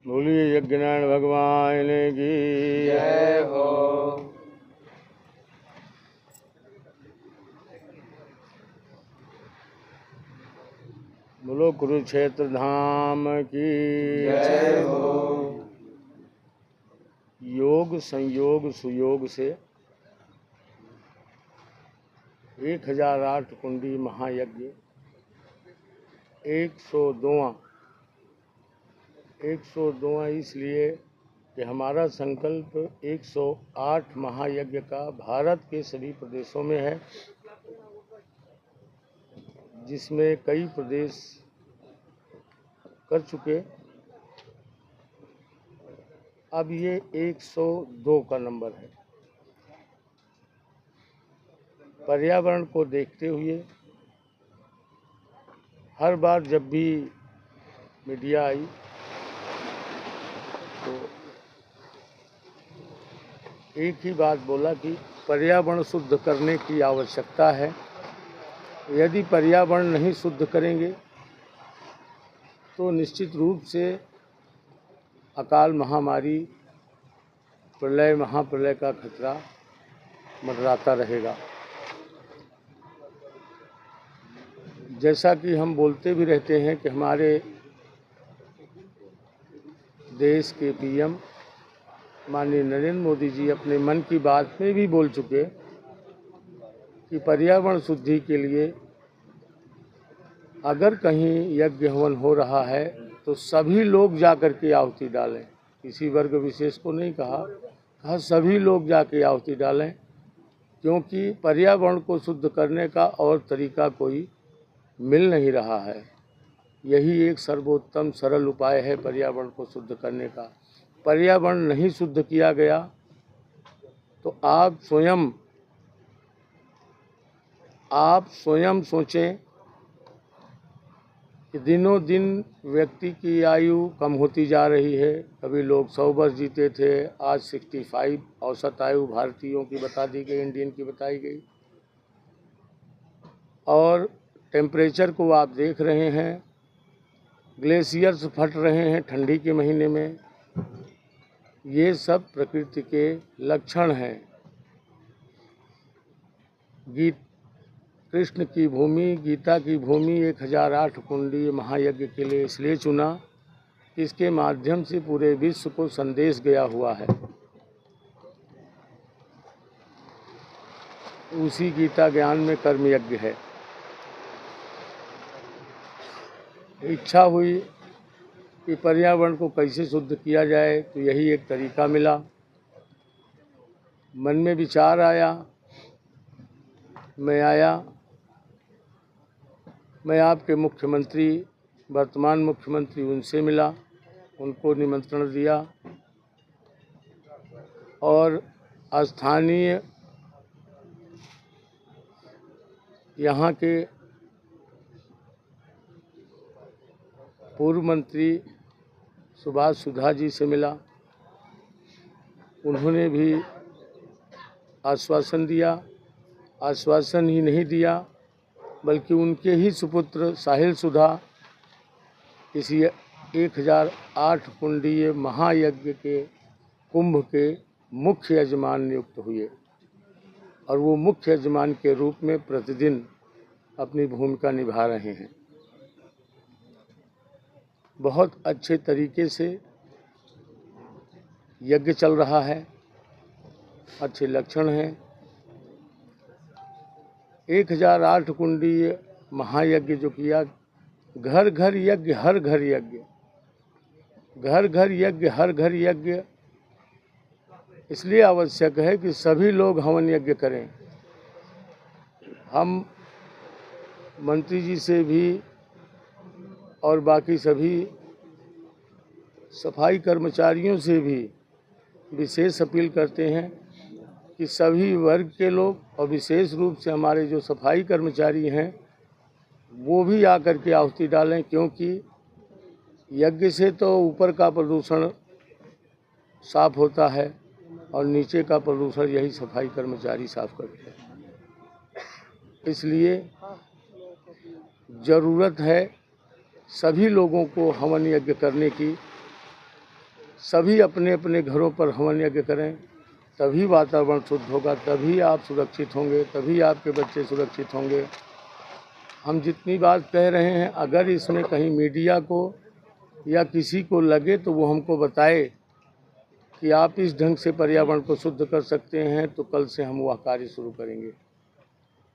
बोलिए यज्ञनारायण भगवान की जय हो। बोलो कुरुक्षेत्र धाम की जय हो। योग संयोग सुयोग से 1008 कुंडी महायज्ञ 102वां इसलिए कि हमारा संकल्प 108 महायज्ञ का भारत के सभी प्रदेशों में है, जिसमें कई प्रदेश कर चुके। अब ये 102 का नंबर है। पर्यावरण को देखते हुए हर बार जब भी मीडिया आई तो एक ही बात बोला कि पर्यावरण शुद्ध करने की आवश्यकता है। यदि पर्यावरण नहीं शुद्ध करेंगे तो निश्चित रूप से अकाल महामारी, प्रलय, महाप्रलय का खतरा मंडराता रहेगा। जैसा कि हम बोलते भी रहते हैं कि हमारे देश के पीएम माननीय नरेंद्र मोदी जी अपने मन की बात में भी बोल चुके कि पर्यावरण शुद्धि के लिए अगर कहीं यज्ञ हवन हो रहा है तो सभी लोग जाकर के आहुति डालें। किसी वर्ग विशेष को नहीं कहा सभी लोग जाके आहुति डालें, क्योंकि पर्यावरण को शुद्ध करने का और तरीका कोई मिल नहीं रहा है। यही एक सर्वोत्तम सरल उपाय है पर्यावरण को शुद्ध करने का। पर्यावरण नहीं शुद्ध किया गया तो आप स्वयं सोचें कि दिनों दिन व्यक्ति की आयु कम होती जा रही है। कभी लोग 100 वर्ष जीते थे, आज 65 औसत आयु भारतीयों की बता दी गई, इंडियन की बताई गई। और टेम्परेचर को आप देख रहे हैं, ग्लेशियर्स फट रहे हैं ठंडी के महीने में। ये सब प्रकृति के लक्षण हैं। कृष्ण की भूमि, गीता की भूमि 1008 कुंडी महायज्ञ के लिए इसलिए चुना कि इसके माध्यम से पूरे विश्व को संदेश गया हुआ है। उसी गीता ज्ञान में कर्म यज्ञ है। इच्छा हुई कि पर्यावरण को कैसे शुद्ध किया जाए, तो यही एक तरीका मिला। मन में विचार आया, मैं आपके मुख्यमंत्री, वर्तमान मुख्यमंत्री, उनसे मिला, उनको निमंत्रण दिया और स्थानीय यहाँ के पूर्व मंत्री सुभाष सुधा जी से मिला। उन्होंने भी आश्वासन दिया। आश्वासन ही नहीं दिया बल्कि उनके ही सुपुत्र साहिल सुधा इसी 1008 कुंडीय महायज्ञ के कुंभ के मुख्य यजमान नियुक्त हुए और वो मुख्य यजमान के रूप में प्रतिदिन अपनी भूमिका निभा रहे हैं। बहुत अच्छे तरीके से यज्ञ चल रहा है, अच्छे लक्षण हैं। 1008 कुंडीय महायज्ञ जो किया, घर घर यज्ञ हर घर यज्ञ, घर घर यज्ञ हर घर यज्ञ इसलिए आवश्यक है कि सभी लोग हवन यज्ञ करें। हम मंत्री जी से भी और बाकी सभी सफाई कर्मचारियों से भी विशेष अपील करते हैं कि सभी वर्ग के लोग और विशेष रूप से हमारे जो सफाई कर्मचारी हैं वो भी आकर के आहुति डालें, क्योंकि यज्ञ से तो ऊपर का प्रदूषण साफ होता है और नीचे का प्रदूषण यही सफाई कर्मचारी साफ करते हैं। इसलिए ज़रूरत है सभी लोगों को हवन यज्ञ करने की सभी अपने अपने घरों पर हवन यज्ञ करें, तभी वातावरण शुद्ध होगा, तभी आप सुरक्षित होंगे, तभी आपके बच्चे सुरक्षित होंगे। हम जितनी बात कह रहे हैं, अगर इसमें कहीं मीडिया को या किसी को लगे तो वो हमको बताए कि आप इस ढंग से पर्यावरण को शुद्ध कर सकते हैं, तो कल से हम वह कार्य शुरू करेंगे।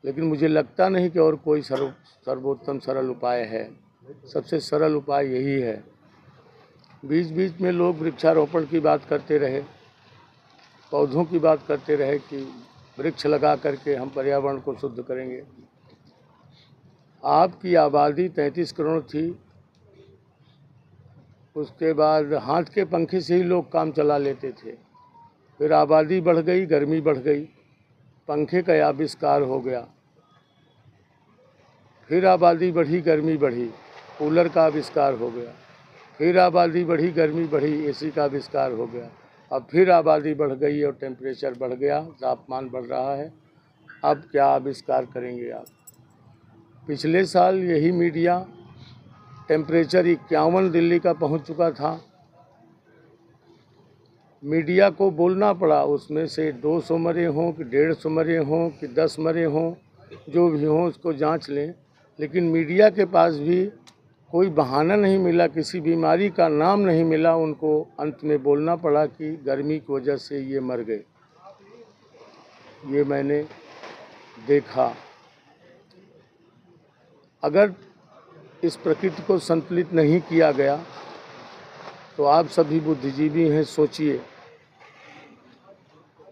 लेकिन मुझे लगता नहीं कि और कोई सर्वोत्तम सरल उपाय है। सबसे सरल उपाय यही है। बीच बीच में लोग वृक्षारोपण की बात करते रहे, पौधों की बात करते रहे कि वृक्ष लगा करके हम पर्यावरण को शुद्ध करेंगे। आपकी आबादी 33 करोड़ थी, उसके बाद हाथ के पंखे से ही लोग काम चला लेते थे। फिर आबादी बढ़ गई, गर्मी बढ़ गई, पंखे का आविष्कार हो गया। फिर आबादी बढ़ी, गर्मी बढ़ी, कूलर का आविष्कार हो गया। फिर आबादी बढ़ी, गर्मी बढ़ी, एसी का आविष्कार हो गया। अब फिर आबादी बढ़ गई और टेम्परेचर बढ़ गया, तापमान बढ़ रहा है। अब क्या आविष्कार करेंगे आप? पिछले साल यही मीडिया टेम्परेचर 51 दिल्ली का पहुंच चुका था। मीडिया को बोलना पड़ा, उसमें से 200 मरे हों कि 150 मरे हों कि 10 मरे हों, जो भी हों उसको जांच लें। लेकिन मीडिया के पास भी कोई बहाना नहीं मिला, किसी बीमारी का नाम नहीं मिला। उनको अंत में बोलना पड़ा कि गर्मी की वजह से ये मर गए। ये मैंने देखा। अगर इस प्रकृति को संतुलित नहीं किया गया तो आप सभी बुद्धिजीवी हैं, सोचिए।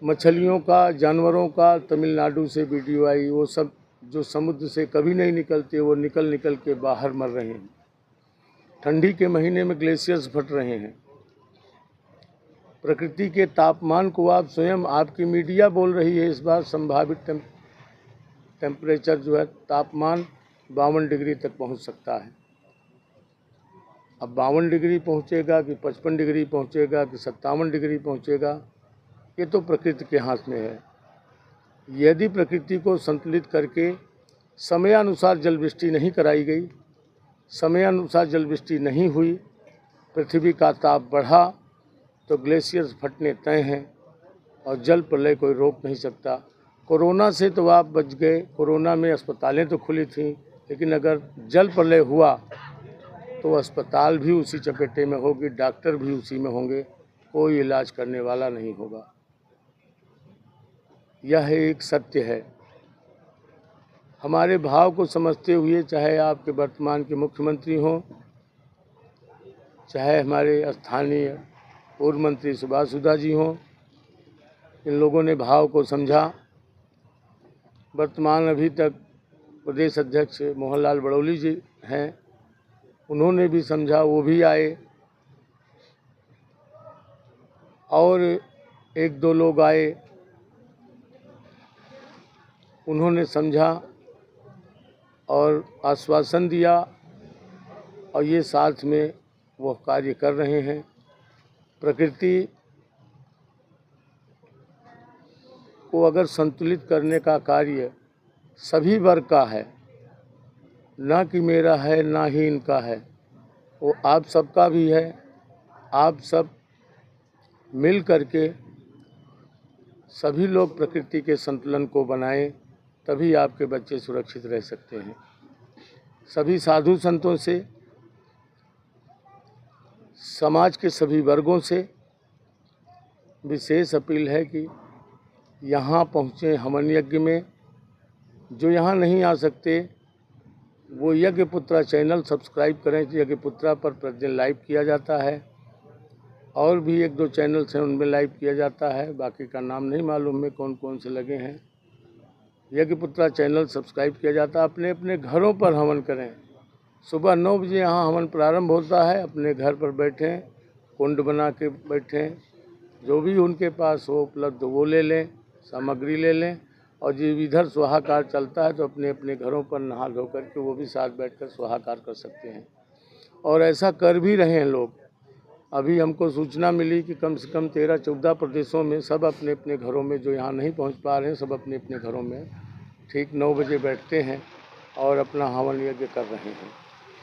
मछलियों का, जानवरों का तमिलनाडु से वीडियो आई, वो सब जो समुद्र से कभी नहीं निकलते, वो निकल निकल के बाहर मर रहे हैं। ठंडी के महीने में ग्लेशियर्स फट रहे हैं। प्रकृति के तापमान को आप स्वयं, आपकी मीडिया बोल रही है इस बार संभावित टेम्परेचर जो है, तापमान 52 डिग्री तक पहुंच सकता है। अब 52 डिग्री पहुंचेगा कि 55 डिग्री पहुंचेगा कि 57 डिग्री पहुंचेगा, ये तो प्रकृति के हाथ में है। यदि प्रकृति को संतुलित करके समयानुसार जलवृष्टि नहीं कराई गई, समयानुसार जलवृष्टि नहीं हुई, पृथ्वी का ताप बढ़ा तो ग्लेशियर्स फटने तय हैं और जल प्रलय कोई रोक नहीं सकता। कोरोना से तो आप बच गए, कोरोना में अस्पतालें तो खुली थीं, लेकिन अगर जल प्रलय हुआ तो अस्पताल भी उसी चपेटे में होगी, डॉक्टर भी उसी में होंगे, कोई इलाज करने वाला नहीं होगा। यह एक सत्य है। हमारे भाव को समझते हुए, चाहे आपके वर्तमान के मुख्यमंत्री हों, चाहे हमारे स्थानीय पूर्व मंत्री सुभाष जी हों, इन लोगों ने भाव को समझा। वर्तमान अभी तक प्रदेश अध्यक्ष मोहनलाल बड़ौली जी हैं, उन्होंने भी समझा, वो भी आए। और एक दो लोग आए, उन्होंने समझा और आश्वासन दिया, और ये साथ में वो कार्य कर रहे हैं। प्रकृति को अगर संतुलित करने का कार्य सभी वर्ग का है, ना कि मेरा है ना ही इनका है, वो आप सबका भी है। आप सब मिल करके सभी लोग प्रकृति के संतुलन को बनाएं, तभी आपके बच्चे सुरक्षित रह सकते हैं। सभी साधु संतों से, समाज के सभी वर्गों से विशेष अपील है कि यहाँ पहुँचें हवन यज्ञ में। जो यहाँ नहीं आ सकते वो यज्ञपुत्रा चैनल सब्सक्राइब करें। यज्ञपुत्रा पर प्रतिदिन लाइव किया जाता है, और भी एक दो चैनल्स हैं उनमें लाइव किया जाता है, बाकी का नाम नहीं मालूम है कौन कौन से लगे हैं। यज्ञपुत्रा चैनल सब्सक्राइब किया जाता है। अपने अपने घरों पर हवन करें। सुबह 9 बजे यहाँ हवन प्रारंभ होता है। अपने घर पर बैठें, कुंड बना के बैठें, जो भी उनके पास हो उपलब्ध वो ले लें, सामग्री ले लें। और जब इधर स्वाहाकार चलता है तो अपने अपने घरों पर नहा धो करके वो भी साथ बैठकर स्वाहाकार कर सकते हैं, और ऐसा कर भी रहे हैं लोग। अभी हमको सूचना मिली कि कम से कम 13-14 प्रदेशों में सब अपने अपने घरों में, जो यहाँ नहीं पहुँच पा रहे हैं, सब अपने अपने घरों में ठीक 9 बजे बैठते हैं और अपना हवन यज्ञ कर रहे हैं।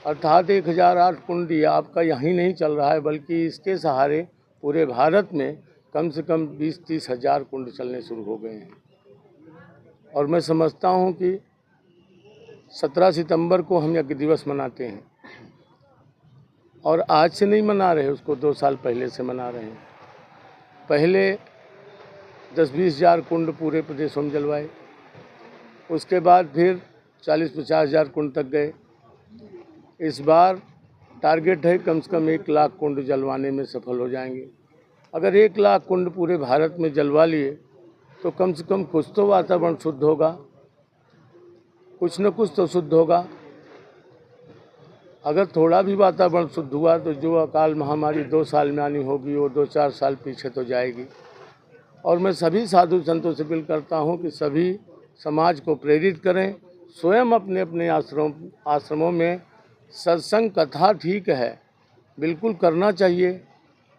अर्थात 1008 कुंड आपका यहीं नहीं चल रहा है, बल्कि इसके सहारे पूरे भारत में कम से कम 20-30 हज़ार कुंड चलने शुरू हो गए हैं। और मैं समझता हूँ कि 17 सितंबर को हम यज्ञ दिवस मनाते हैं और आज से नहीं मना रहे, उसको 2 साल पहले से मना रहे हैं। पहले 10-20 हज़ार कुंड पूरे प्रदेशों में जलवाए, उसके बाद फिर 40-50 हज़ार कुंड तक गए। इस बार टारगेट है कम से कम 1 लाख कुंड जलवाने में सफल हो जाएंगे। अगर 1 लाख कुंड पूरे भारत में जलवा लिए तो कम से कम कुछ तो वातावरण शुद्ध होगा, कुछ न कुछ तो शुद्ध होगा। अगर थोड़ा भी वातावरण शुद्ध हुआ तो जो अकाल महामारी 2 साल में आनी होगी वो 2-4 साल पीछे तो जाएगी। और मैं सभी साधु संतों से अपील करता हूँ कि सभी समाज को प्रेरित करें, स्वयं अपने अपने आश्रमों में सत्संग कथा ठीक है, बिल्कुल करना चाहिए,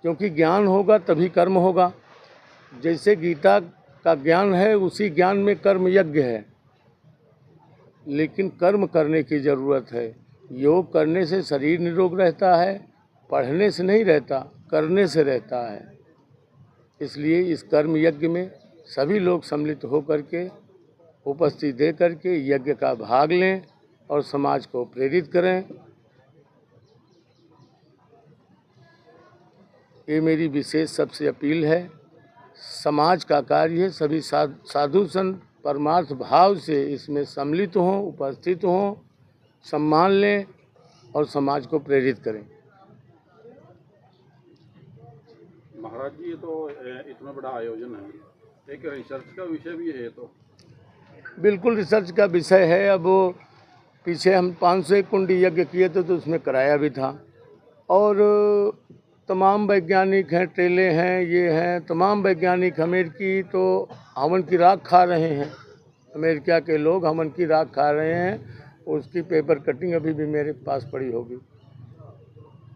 क्योंकि ज्ञान होगा तभी कर्म होगा। जैसे गीता का ज्ञान है उसी ज्ञान में कर्म यज्ञ है, लेकिन कर्म करने की ज़रूरत है। योग करने से शरीर निरोग रहता है, पढ़ने से नहीं रहता, करने से रहता है। इसलिए इस कर्म यज्ञ में सभी लोग सम्मिलित होकर के उपस्थिति दे करके यज्ञ का भाग लें और समाज को प्रेरित करें। ये मेरी विशेष सबसे अपील है। समाज का कार्य है, सभी साधु संत परमार्थ भाव से इसमें सम्मिलित हों, उपस्थित हों, सम्मान लें और समाज को प्रेरित करें। महाराज जी, ये तो इतना बड़ा आयोजन है, एक रिसर्च का विषय भी है। तो बिल्कुल रिसर्च का विषय है। अब पीछे हम 501 कुंड यज्ञ किए थे तो उसमें कराया भी था, और तमाम वैज्ञानिक हैं, टेले हैं, ये हैं, तमाम वैज्ञानिक अमेरिकी तो हवन की राख खा रहे हैं। अमेरिका के लोग हवन की राख खा रहे हैं, उसकी पेपर कटिंग अभी भी मेरे पास पड़ी होगी।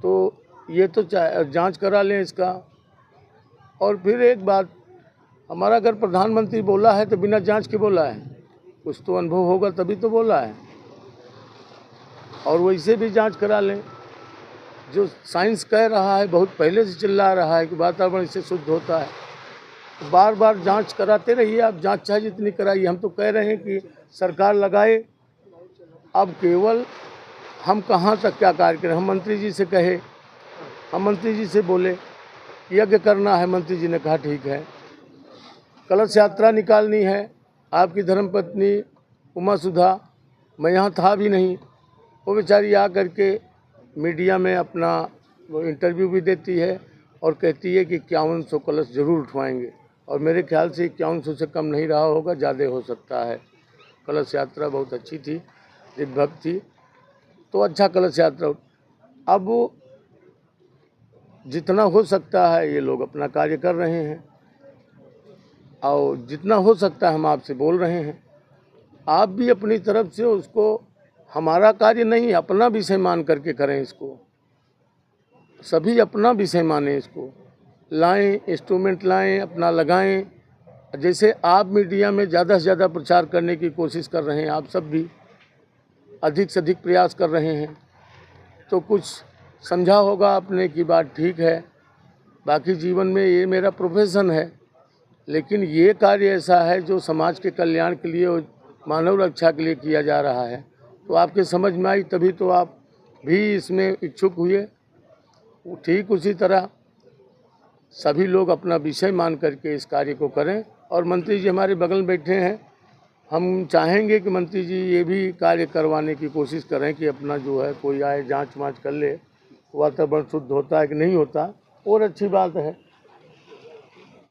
तो ये तो जांच करा लें इसका। और फिर एक बात, हमारा अगर प्रधानमंत्री बोला है तो बिना जांच के बोला है, कुछ तो अनुभव होगा तभी तो बोला है। और वैसे भी जांच करा लें। जो साइंस कह रहा है, बहुत पहले से चिल्ला रहा है कि वातावरण इससे शुद्ध होता है, तो बार बार जांच कराते रहिए। आप जांच चाहे जितनी कराइए। हम तो कह रहे हैं कि सरकार लगाए। अब केवल हम कहाँ तक क्या कार्य करें। हम मंत्री जी से कहे, हम मंत्री जी से बोले यज्ञ करना है, मंत्री जी ने कहा ठीक है। कलश यात्रा निकालनी है, आपकी धर्मपत्नी उमा सुधा, मैं यहाँ था भी नहीं, वो बेचारी आ करके मीडिया में अपना वो इंटरव्यू भी देती है और कहती है कि 5100 कलश जरूर उठवाएंगे। और मेरे ख्याल से 5100 से कम नहीं रहा होगा, ज़्यादा हो सकता है। कलश यात्रा बहुत अच्छी थी, दिव्य थी, तो अच्छा कलश यात्रा। अब जितना हो सकता है ये लोग अपना कार्य कर रहे हैं, और जितना हो सकता है हम आपसे बोल रहे हैं। आप भी अपनी तरफ से उसको हमारा कार्य नहीं, अपना विषय मान करके करें इसको। सभी अपना विषय माने, इसको लाएं, इंस्ट्रूमेंट लाएं, अपना लगाएं। जैसे आप मीडिया में ज़्यादा से ज़्यादा प्रचार करने की कोशिश कर रहे हैं, आप सब भी अधिक से अधिक प्रयास कर रहे हैं, तो कुछ समझा होगा आपने कि बात ठीक है। बाकी जीवन में ये मेरा प्रोफेशन है, लेकिन ये कार्य ऐसा है जो समाज के कल्याण के लिए और मानव रक्षा के लिए किया जा रहा है। तो आपके समझ में आई तभी तो आप भी इसमें इच्छुक हुए। ठीक उसी तरह सभी लोग अपना विषय मान करके इस कार्य को करें। और मंत्री जी हमारे बगल में बैठे हैं, हम चाहेंगे कि मंत्री जी ये भी कार्य करवाने की कोशिश करें कि अपना जो है कोई आए जांच वाँच कर ले, वातावरण शुद्ध होता है कि नहीं होता, और अच्छी बात है।